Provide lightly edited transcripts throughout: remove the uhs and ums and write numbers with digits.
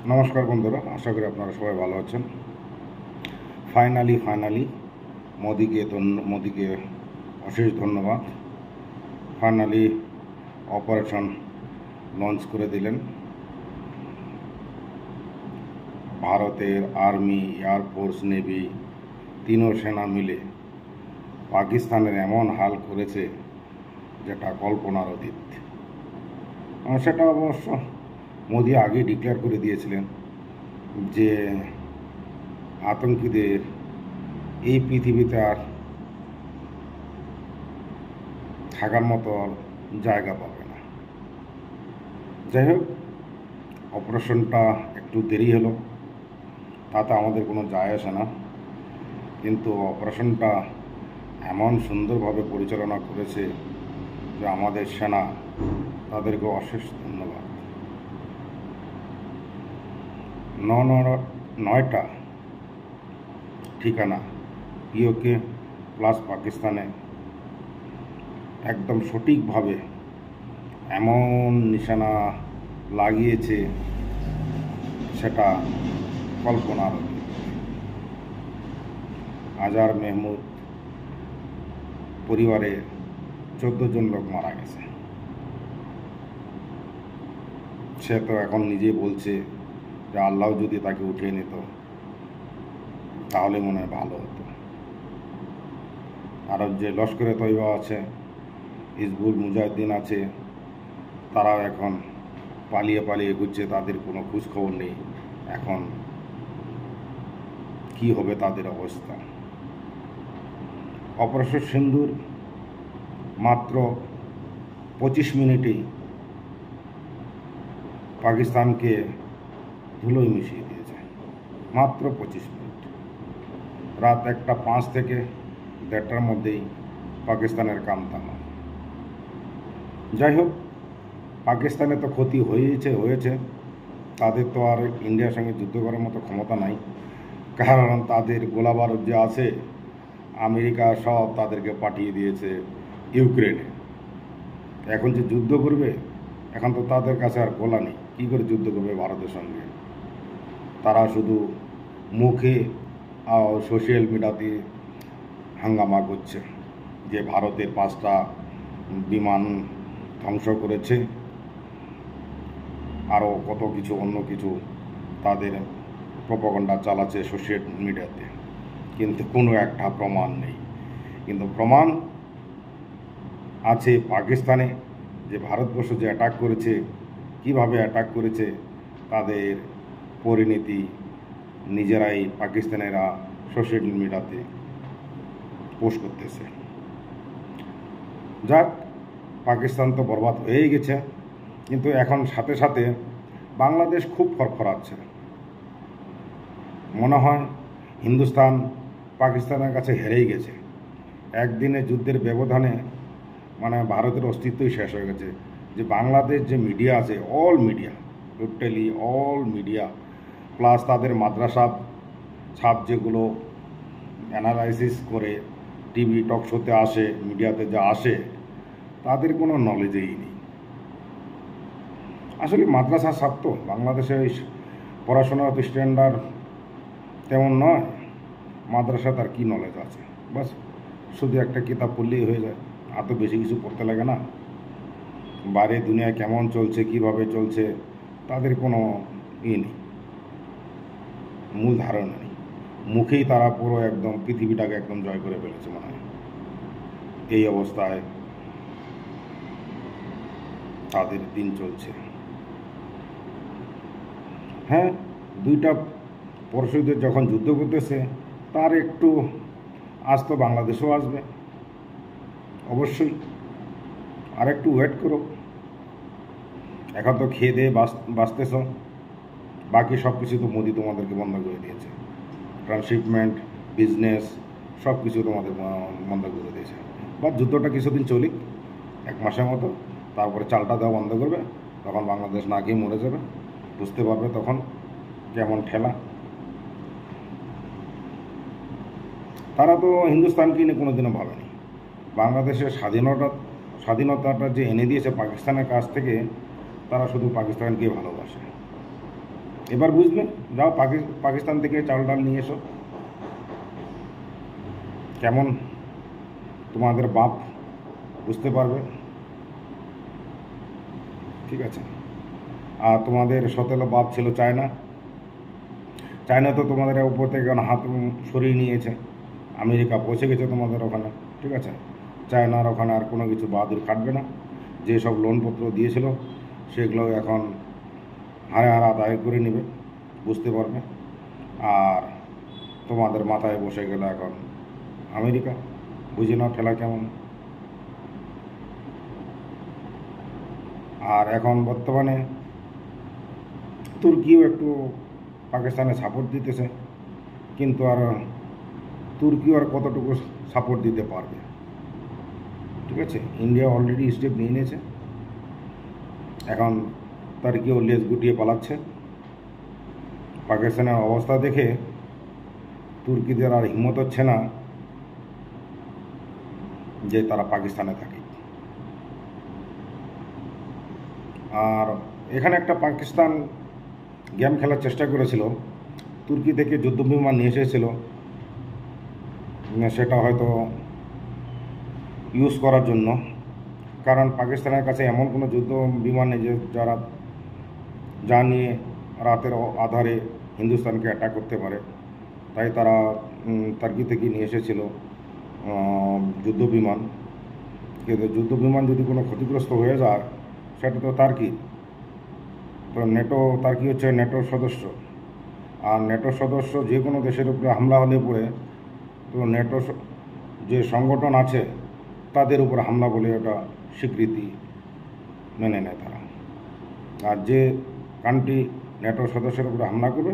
নমস্কার বন্ধুরা, আশা করি আপনারা সবাই ভালো আছেন। ফাইনালি মোদিকে অশেষ ধন্যবাদ। ফাইনালি অপারেশন লঞ্চ করে দিলেন। ভারতের আর্মি, এয়ারফোর্স, নেভি তিনও সেনা মিলে পাকিস্তানের এমন হাল করেছে যেটা কল্পনার অতীত। সেটা অবশ্য মোদি আগে ডিক্লেয়ার করে দিয়েছিলেন যে আতঙ্কীদের এই পৃথিবীতে আর থাকার মতো জায়গা পাবে না। যাই হোক, অপারেশনটা একটু দেরি হলো, তাতে আমাদের কোনো যায় আসে না, কিন্তু অপারেশনটা এমন সুন্দরভাবে পরিচালনা করেছে যে আমাদের সেনা তাদেরকে অশেষ ধন্যবাদ। 9টা ঠিকানা পিওকে প্লাস পাকিস্তানে একদম সঠিকভাবে এমন নিশানা লাগিয়েছে সেটা কল্পনার। আজার মেহমুদ পরিবারে 14 জন লোক মারা গেছে। সে তো এখন নিজেই বলছে যে আল্লাহ যদি তাকে উঠিয়ে নিত তাহলে মনে হয় ভালো হতো। আর যে লস্করে তৈবা আছে, হিজবুল মুজাহিদ্দিন আছে, তারাও এখন পালিয়ে ঘুরছে, তাদের কোনো খোঁজখবর নেই। এখন কি হবে তাদের অবস্থা? অপারেশন সিন্দুর মাত্র 25 মিনিটেই পাকিস্তানকে ধুলোয় মিশিয়ে দিয়েছে। মাত্র 25 মিনিট। রাত 1:05 থেকে 1:30টার মধ্যেই পাকিস্তানের কাম থামা। যাই হোক, পাকিস্তানে তো ক্ষতি হয়েছে। তাদের তো আর ইন্ডিয়ার সঙ্গে যুদ্ধ করার মতো ক্ষমতা নাই, কারণ তাদের গোলাবারুদ যে আছে, আমেরিকা সব তাদেরকে পাঠিয়ে দিয়েছে ইউক্রেনে। এখন যে যুদ্ধ করবে, এখন তো তাদের কাছে আর গোলা নেই, কী করে যুদ্ধ করবে ভারতের সঙ্গে? তারা শুধু মুখে সোশ্যাল মিডিয়াতে হাঙ্গামা করছে যে ভারতের 5টা বিমান ধ্বংস করেছে, আরও কত কিছু অন্য কিছু তাদের প্রপাগান্ডা চালাচ্ছে সোশ্যাল মিডিয়াতে, কিন্তু কোনো একটা প্রমাণ নেই। কিন্তু প্রমাণ আছে পাকিস্তানে, যে ভারতবর্ষ যে অ্যাটাক করেছে, কিভাবে অ্যাটাক করেছে, তাদের পরিণতি নিজেরাই পাকিস্তানেরা সোশ্যাল মিডিয়াতে পোস্ট করতেছে। যাক, পাকিস্তান তো বরবাদ হয়েই গেছে, কিন্তু এখন সাথে সাথে বাংলাদেশ খুব ফরফরাচ্ছে। মনে হয় হিন্দুস্তান পাকিস্তানের কাছে হেরেই গেছে। একদিনে যুদ্ধের ব্যবধানে ভারতের অস্তিত্বই শেষ হয়ে গেছে। যে বাংলাদেশ যে মিডিয়া আছে, টোটালি অল মিডিয়া প্লাস তাদের মাদ্রাসা ছাপ যেগুলো অ্যানালাইসিস করে টিভি টক শোতে আসে, মিডিয়াতে যা আসে, তাদের কোনো নলেজেই নেই। আসলে মাদ্রাসা ছাপ তো বাংলাদেশে পড়াশোনার স্ট্যান্ডার্ড তেমন নয়। মাদ্রাসা তার কী নলেজ আছে? বাস শুধু একটা কিতাব পড়লেই হয়ে যায়, আর তো বেশি কিছু পড়তে লাগে না। বাইরে দুনিয়া কেমন চলছে, কিভাবে চলছে, তাদের কোনো নেই, মূল ধারণা নেই। মুখেই তারা পুরো একদম পৃথিবীটাকে একদম জয় করে ফেলেছে মনে হয়। এই অবস্থায় তাদের দিন চলছে। হ্যাঁ, 2টা পরশুদের যখন যুদ্ধ করতেছে, তার একটু আজ তো বাংলাদেশেও আসবে অবশ্যই। আর একটু ওয়েট করো। এখন তো খেয়ে দিয়ে বাঁচতেছ, বাকি সব কিছু তো মোদি তোমাদেরকে বন্ধ করে দিয়েছে। ট্রান্সশিপমেন্ট, বিজনেস সব কিছু তোমাদের বন্ধ করে দিয়েছে। বা যুদ্ধটা কিছুদিন চলিক, 1 মাসের মতো, তারপরে চালটা দেওয়া বন্ধ করবে, তখন বাংলাদেশ না খেয়ে মরে যাবে, বুঝতে পারবে তখন কেমন ঠেলা। তারা তো হিন্দুস্তানকে নিয়ে কোনোদিনও ভাবেনি। বাংলাদেশের স্বাধীনতাটা যে এনে দিয়েছে পাকিস্তানের কাছ থেকে, তারা শুধু পাকিস্তানকে ভালোবাসে। এবার বুঝবে। যাও পাকিস্তান থেকে চাল ডাল নিয়ে এসো, কেমন তোমাদের বাপ বুঝতে পারবে। ঠিক আছে। আর তোমাদের সতেলো বাপ ছিল চায়না। চায়না তো তোমাদের উপর থেকে হাত সরিয়ে নিয়েছে, আমেরিকা পৌঁছে গেছে তোমাদের ওখানে। ঠিক আছে। চায়নার ওখানে আর কোনো কিছু বাহাদুর খাটবে না। যেসব লোনপত্র দিয়েছিল সেগুলো এখন হারে হারে আদায় করে নেবে, বুঝতে পারবে। আর তোমাদের মাথায় বসে গেল এখন আমেরিকা। বুঝে নাও ঠেলা কেমন। আর এখন বর্তমানে তুর্কিও একটু পাকিস্তানে সাপোর্ট দিতেছে, কিন্তু আর তুর্কিও আর কতটুকু সাপোর্ট দিতে পারবে। ঠিক আছে। ইন্ডিয়া অলরেডি স্টেপ নিয়ে নিয়েছে, এখন তুর্কিও লেজ গুটিয়ে পালাচ্ছে। পাকিস্তানের অবস্থা দেখে তুর্কিদের আর হিম্মত হচ্ছে না যে তারা পাকিস্তানে থাকে। আর এখানে একটা পাকিস্তান গেম খেলার চেষ্টা করেছিল, তুর্কি থেকে যুদ্ধবিমান নিয়ে এসেছিল, সেটা হয়তো ইউজ করার জন্য। কারণ পাকিস্তানের কাছে এমন কোনো যুদ্ধ বিমান নেই যে যা নিয়ে রাতের আধারে হিন্দুস্তানকে অ্যাটাক করতে পারে। তাই তারা তুর্কি থেকে নিয়ে এসেছিল যুদ্ধ বিমান। কিন্তু যুদ্ধ বিমান যদি কোনো ক্ষতিগ্রস্ত হয়ে যায় সেটা তো তুর্কি, তো তুর্কি হচ্ছে নেটোর সদস্য। আর নেটোর সদস্য যে কোনো দেশের উপরে হামলা হলে পরে তো নেটো যে সংগঠন আছে তাদের উপর হামলা বলে ওটা স্বীকৃতি মেনে নেয় তারা। আর যে কান্ট্রি নেটোর সদস্যের উপরে হামলা করবে,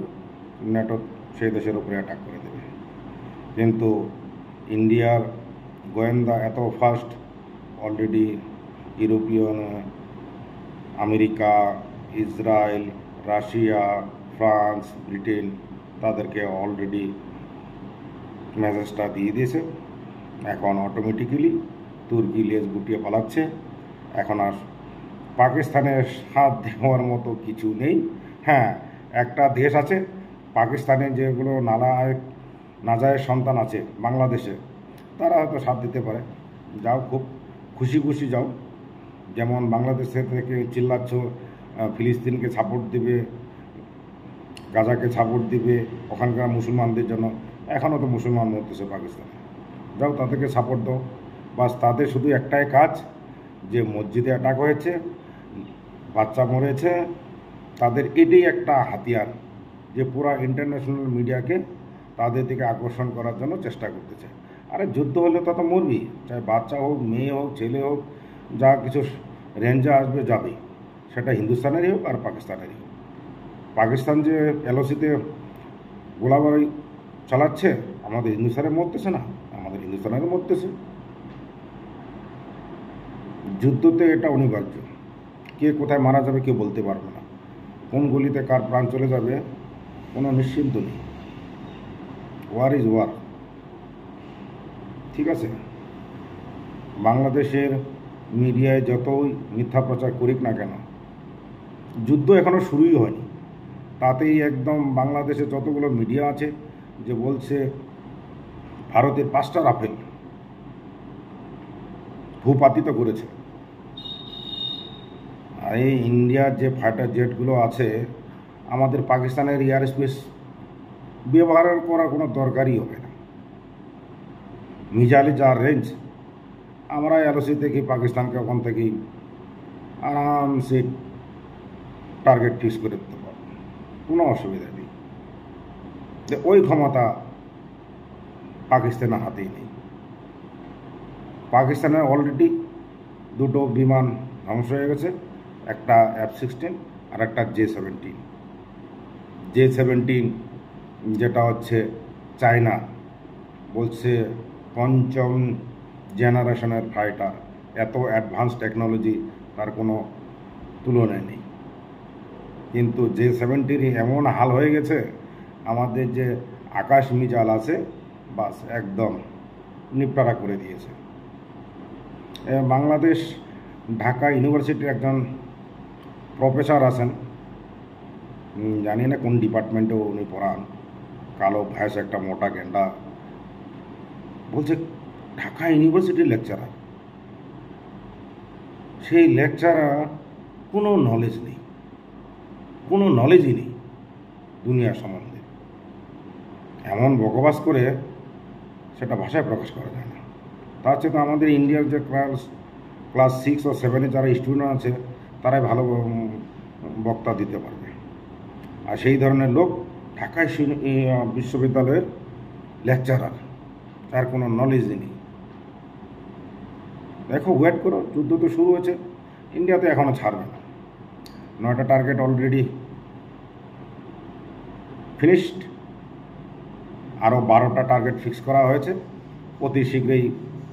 নেটো সেই দেশের উপরে অ্যাটাক করে দেবে। কিন্তু ইন্ডিয়ার গোয়েন্দা এত fast, already European, America, Israel, Russia, France, Britain তাদেরকে অলরেডি মেসেজটা দিয়ে দিয়েছে। এখন অটোমেটিক্যালি তুর্কি লেজ গুটিয়ে পালাচ্ছে। এখন আর পাকিস্তানের হাত দেওয়ার মতো কিছু নেই। হ্যাঁ, একটা দেশ আছে পাকিস্তানের, যেগুলো নাজায়ের সন্তান আছে বাংলাদেশে, তারা হয়তো সাথ দিতে পারে। যাও, খুব খুশি খুশি যাও। যেমন বাংলাদেশের থেকে চিল্লাচ্ছ ফিলিস্তিনকে সাপোর্ট দিবে, গাজাকে সাপোর্ট দিবে ওখানকার মুসলমানদের জন্য। এখনও তো মুসলমান মরতেছে পাকিস্তানে, যাও তাদেরকে সাপোর্ট দাও। বাস তাদের শুধু একটাই কাজ, যে মসজিদে অ্যাটাক হয়েছে, বাচ্চা মরেছে, তাদের এটাই একটা হাতিয়ার যে পুরা ইন্টারন্যাশনাল মিডিয়াকে তাদের দিকে আকর্ষণ করার জন্য চেষ্টা করতেছে। আরে যুদ্ধ হলে তো মরবি, চাই বাচ্চা হোক, মেয়ে হোক, ছেলে হোক, যা কিছু রেঞ্জে আসবে যাবে, সেটা হিন্দুস্তানেরই হোক আর পাকিস্তানেরই হোক। পাকিস্তান যে এলওসিতে গোলাবারি চালাচ্ছে, আমাদের হিন্দুস্তানের মরতেছে না, আমাদের হিন্দুস্তানেরও মরতেছে। যুদ্ধতে এটা অনিবার্য, কে কোথায় মারা যাবে কেউ বলতে পারবে না, কোন গলিতে কার প্রাণ চলে যাবে কোনো নিশ্চিন্ত নেই। War is war. ঠিক আছে। বাংলাদেশের মিডিয়ায় যতই মিথ্যা প্রচার করিক না কেন, যুদ্ধ এখনও শুরুই হয়নি। তাতেই একদম বাংলাদেশে যতগুলো মিডিয়া আছে যে বলছে ভারতের 5টা রাফেল ভূপাতিত করেছে। আর এই ইন্ডিয়ার যে ফাইটার জেটগুলো আছে, আমাদের পাকিস্তানের এয়ার স্পেস ব্যবহার করার কোনো দরকারই হবে না। মিজাইলের যা রেঞ্জ, আমরা এলওসি থেকে পাকিস্তানকে ওখান থেকেই আরামসে টার্গেট ফিক্স করে দিতে পারব, কোনো অসুবিধা নেই। ওই ক্ষমতা পাকিস্তানের হাতেই নেই। পাকিস্তানের অলরেডি 2টো বিমান ধ্বংস হয়ে গেছে, একটা F-16 আর একটা J-17 যেটা হচ্ছে চায়না বলছে 5ম জেনারেশনের ফাইটার, এত অ্যাডভান্স টেকনোলজি, তার কোনো তুলনায় নেই। কিন্তু J-17 এমন হাল হয়ে গেছে, আমাদের যে আকাশ মিসাইল আছে বাস একদম নিপটারা করে দিয়েছে। বাংলাদেশ ঢাকা ইউনিভার্সিটির একজন প্রফেসর আছেন, জানি না কোন ডিপার্টমেন্টেও উনি পড়ান, কালো ভ্যাস একটা মোটা গেন্ডা, বলছে ঢাকা ইউনিভার্সিটির লেকচারার। সেই লেকচারার কোনো নলেজ নেই, কোনো নলেজই নেই দুনিয়ার সম্বন্ধে। এমন বকবাস করে সেটা ভাষায় প্রকাশ করা যায় না। তার চেয়ে তো আমাদের ইন্ডিয়ার যে ক্লাস 6 ও 7-এ যারা স্টুডেন্ট আছে তারাই ভালো বক্তা দিতে পারবে। আর সেই ধরনের লোক ঢাকায় বিশ্ববিদ্যালয়ের লেকচারার, তার কোনো নলেজই নেই। দেখো, ওয়েট করো, যুদ্ধ তো শুরু হয়েছে, ইন্ডিয়া তো এখনও ছাড়বে না। 9টা টার্গেট অলরেডি ফিনিশড, আরও 12টা টার্গেট ফিক্স করা হয়েছে। অতি শীঘ্রই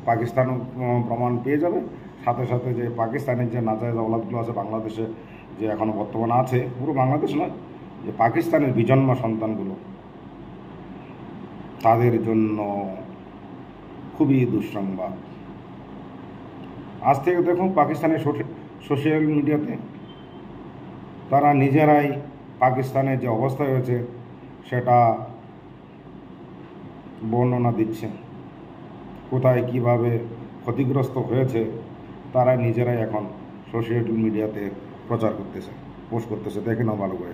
পাকিস্তান প্রমাণ পেয়ে যাবে। সাথে সাথে যে পাকিস্তানের যে নাজায়েজ আওলাদগুলো আছে বাংলাদেশে, যে এখনও বর্তমানে আছে, পুরো বাংলাদেশ নয়, যে পাকিস্তানের বিজন্ম সন্তানগুলো, তাদের জন্য খুবই দুঃসংবাদ। আজ থেকে দেখুন পাকিস্তানের সোশ্যাল মিডিয়াতে তারা নিজেরাই পাকিস্তানের যে অবস্থা হয়েছে সেটা বর্ণনা দিচ্ছে, কোথায় কিভাবে ক্ষতিগ্রস্ত হয়েছে তারা নিজেরাই এখন সোশ্যাল মিডিয়াতে প্রচার করতেছে, পোস্ট করতেছে। দেখে নাও ভালো করে।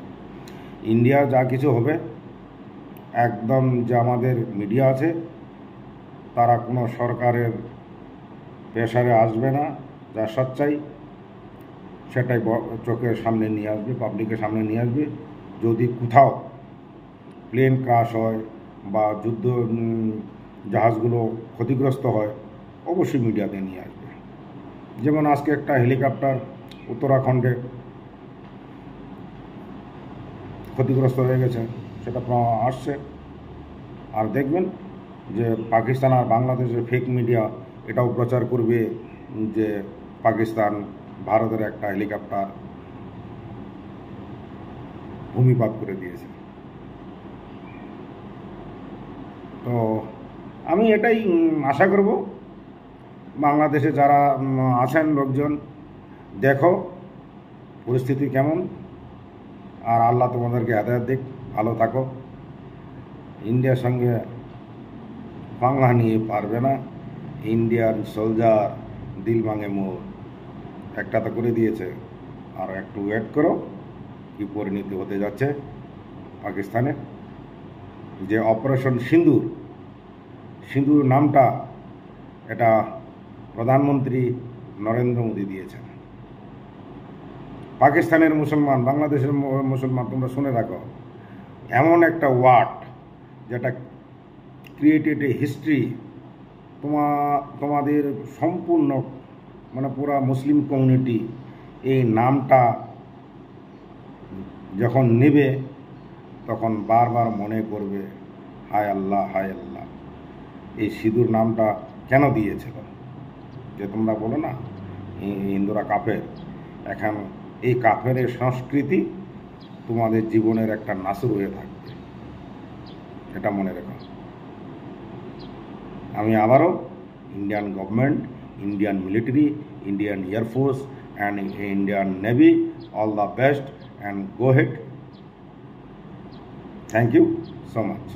ইন্ডিয়া যা কিছু হবে, একদম যে আমাদের মিডিয়া আছে তারা কোনো সরকারের প্রেসারে আসবে না, যা সচ্চাই সেটাই চোখের সামনে নিয়ে আসবে, পাবলিকের সামনে নিয়ে আসবে। যদি কোথাও প্লেন ক্রাশ হয় বা যুদ্ধ জাহাজগুলো ক্ষতিগ্রস্ত হয়, অবশ্যই মিডিয়াতে নিয়ে আসবে। যেমন আজকে একটা হেলিকপ্টার উত্তরাখণ্ডে ক্ষতিগ্রস্ত হয়ে গেছে, সেটা আসছে। আর দেখবেন যে পাকিস্তান আর বাংলাদেশের ফেক মিডিয়া এটাও প্রচার করবে যে পাকিস্তান ভারতের একটা হেলিকপ্টার ভূমিপাত করে দিয়েছে। তো আমি এটাই আশা করব, বাংলাদেশে যারা আছেন লোকজন, দেখো পরিস্থিতি কেমন, আর আল্লাহ তোমাদেরকে হেদায়েত দিক, ভালো থাকো। ইন্ডিয়ার সঙ্গে পাঙ্গা নিয়ে পারবে না। ইন্ডিয়ান সোলজার দিল ভাঙে মোর, একটা তো করে দিয়েছে, আর একটু ওয়েট করো কি পরিণতি হতে যাচ্ছে পাকিস্তানে। যে অপারেশন সিঁদুর নামটা এটা প্রধানমন্ত্রী নরেন্দ্র মোদী দিয়েছেন। পাকিস্তানের মুসলমান, বাংলাদেশের মুসলমান, তোমরা শুনে রাখো, এমন একটা ওয়ার্ড যেটা ক্রিয়েটেড এ হিস্ট্রি। তোমাদের সম্পূর্ণ পুরা মুসলিম কমিউনিটি এই নামটা যখন নেবে তখন বারবার মনে করবে, হায় আল্লাহ, হায় আল্লাহ, এই সিঁদুর নামটা কেন দিয়েছিল? যে তোমরা বলো না হিন্দুরা কাফের, এখন এই কাফের সংস্কৃতি তোমাদের জীবনের একটা নাসুর হয়ে থাকবে, এটা মনে রেখো। আমি আবারও Indian government, Indian military, Indian air force and Indian navy, all the best and go ahead. Thank you so much.